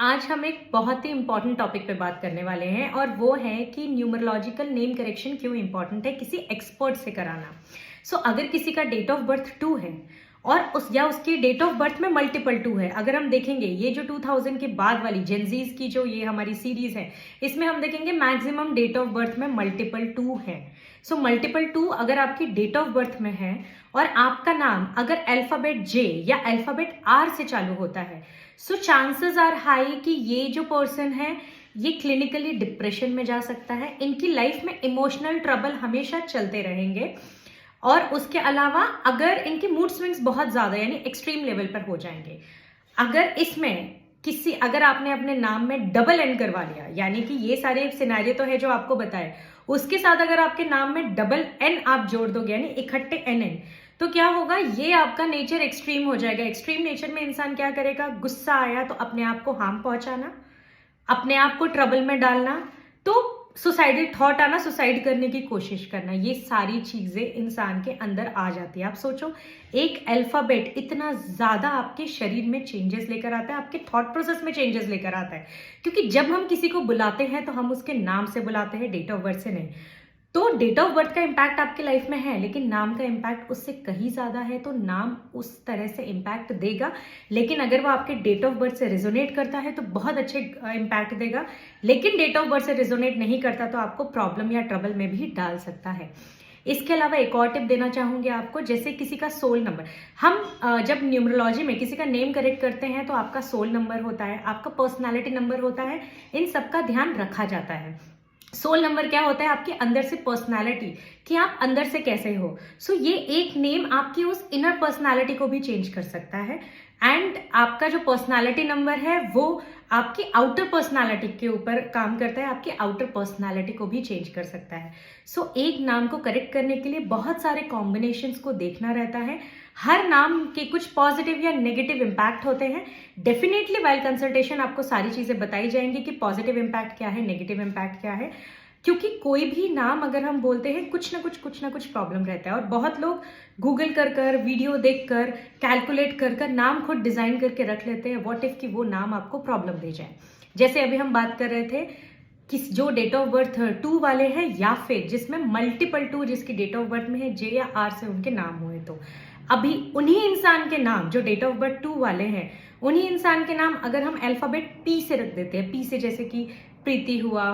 आज हम एक बहुत ही इम्पॉर्टेंट टॉपिक पे बात करने वाले हैं और वो है कि न्यूमरोलॉजिकल नेम करेक्शन क्यों इम्पॉर्टेंट है किसी एक्सपर्ट से कराना। अगर किसी का डेट ऑफ बर्थ 2 है और उसकी डेट ऑफ बर्थ में मल्टीपल 2 है, अगर हम देखेंगे ये जो 2000 के बाद वाली जेनजीज की जो ये हमारी सीरीज है, इसमें हम देखेंगे मैक्सिमम डेट ऑफ बर्थ में मल्टीपल 2 है। मल्टीपल 2 अगर आपकी डेट ऑफ बर्थ में है और आपका नाम अगर अल्फाबेट जे या अल्फाबेट आर से चालू होता है, चांसेस आर हाई कि ये जो पर्सन है ये क्लिनिकली डिप्रेशन में जा सकता है। इनकी लाइफ में इमोशनल ट्रबल हमेशा चलते रहेंगे और उसके अलावा अगर इनके मूड स्विंग्स बहुत ज्यादा यानी एक्सट्रीम लेवल पर हो जाएंगे। अगर आपने अपने नाम में डबल एन करवा लिया, यानी कि ये सारे सिनेरियो तो है जो आपको बताए, उसके साथ अगर आपके नाम में डबल एन आप जोड़ दोगे यानी इकट्ठे एन, तो क्या होगा, ये आपका नेचर एक्सट्रीम हो जाएगा। एक्सट्रीम नेचर में इंसान क्या करेगा, गुस्सा आया तो अपने आप को हार्म पहुंचाना, अपने आप को ट्रबल में डालना, तो सुसाइडल थॉट आना, सुसाइड करने की कोशिश करना, ये सारी चीजें इंसान के अंदर आ जाती है। आप सोचो, एक अल्फाबेट इतना ज्यादा आपके शरीर में चेंजेस लेकर आता है, आपके थॉट प्रोसेस में चेंजेस लेकर आता है, क्योंकि जब हम किसी को बुलाते हैं तो हम उसके नाम से बुलाते हैं, डेट ऑफ बर्थ से नहीं। तो डेट ऑफ बर्थ का इम्पैक्ट आपके लाइफ में है, लेकिन नाम का इम्पैक्ट उससे कहीं ज्यादा है, तो नाम उस तरह से इम्पैक्ट देगा। लेकिन अगर वो आपके डेट ऑफ बर्थ से रिजोनेट करता है तो बहुत अच्छे इम्पैक्ट देगा, लेकिन डेट ऑफ बर्थ से रिजोनेट नहीं करता तो आपको प्रॉब्लम या ट्रबल में भी डाल सकता है। इसके अलावा एक और टिप देना चाहूंगी आपको, जैसे किसी का सोल नंबर, हम जब न्यूमरोलॉजी में किसी का नेम करेक्ट करते हैं तो आपका सोल नंबर होता है, आपका पर्सनैलिटी नंबर होता है, इन सबका ध्यान रखा जाता है। सोल नंबर क्या होता है, आपके अंदर से पर्सनालिटी, कि आप अंदर से कैसे हो। ये एक नेम आपकी उस इनर पर्सनालिटी को भी चेंज कर सकता है। एंड आपका जो पर्सनालिटी नंबर है वो आपकी आउटर पर्सनालिटी के ऊपर काम करता है, आपकी आउटर पर्सनालिटी को भी चेंज कर सकता है। एक नाम को करेक्ट करने के लिए बहुत सारे कॉम्बिनेशंस को देखना रहता है। हर नाम के कुछ पॉजिटिव या नेगेटिव इम्पैक्ट होते हैं। डेफिनेटली वाइल कंसल्टेशन आपको सारी चीजें बताई जाएंगी कि पॉजिटिव इम्पैक्ट क्या है, नेगेटिव इम्पैक्ट क्या है, क्योंकि कोई भी नाम अगर हम बोलते हैं कुछ ना कुछ प्रॉब्लम रहता है। और बहुत लोग गूगल कर वीडियो देखकर कैलकुलेट कर नाम खुद डिजाइन करके रख लेते हैं, व्हाट इफ कि वो नाम आपको प्रॉब्लम दे जाए। जैसे अभी हम बात कर रहे थे कि जो डेट ऑफ बर्थ 2 वाले हैं, या फिर जिसमें मल्टीपल 2 जिसकी डेट ऑफ बर्थ में है, जे या आर से उनके नाम हुए, तो अभी उन्हीं इंसान के नाम जो डेट ऑफ बर्थ 2 वाले हैं, उन्हीं इंसान के नाम अगर हम अल्फाबेट पी से रख देते हैं, पी से जैसे कि प्रीति हुआ,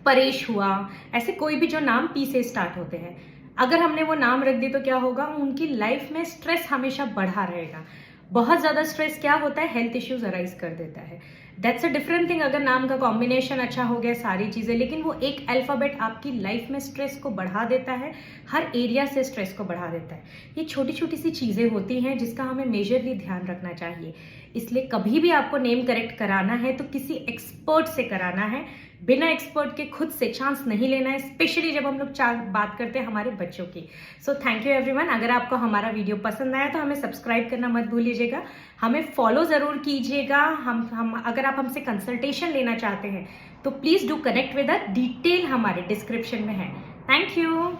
परेश हुआ, ऐसे कोई भी जो नाम पी से स्टार्ट होते हैं, अगर हमने वो नाम रख दी तो क्या होगा, उनकी लाइफ में स्ट्रेस हमेशा बढ़ा रहेगा। बहुत ज्यादा स्ट्रेस क्या होता है, हेल्थ इश्यूज अराइज कर देता है। That's a different thing. अगर नाम का कॉम्बिनेशन अच्छा हो गया, सारी चीजें, लेकिन वो एक अल्फाबेट आपकी लाइफ में स्ट्रेस को बढ़ा देता है, हर एरिया से स्ट्रेस को बढ़ा देता है। ये छोटी छोटी सी चीजें होती हैं जिसका हमें मेजरली ध्यान रखना चाहिए। इसलिए कभी भी आपको नेम करेक्ट कराना है तो किसी एक्सपर्ट से कराना है, बिना एक्सपर्ट के खुद से चांस नहीं लेना है, स्पेशली जब हम लोग बात करते हैं हमारे बच्चों की। Thank you everyone. अगर आपको हमारा वीडियो पसंद आया तो हमें सब्सक्राइब करना मत भूलिएगा, हमें फॉलो जरूर कीजिएगा। हम अगर आप हमसे कंसल्टेशन लेना चाहते हैं तो please do connect with us, detail हमारे डिस्क्रिप्शन में है। Thank you.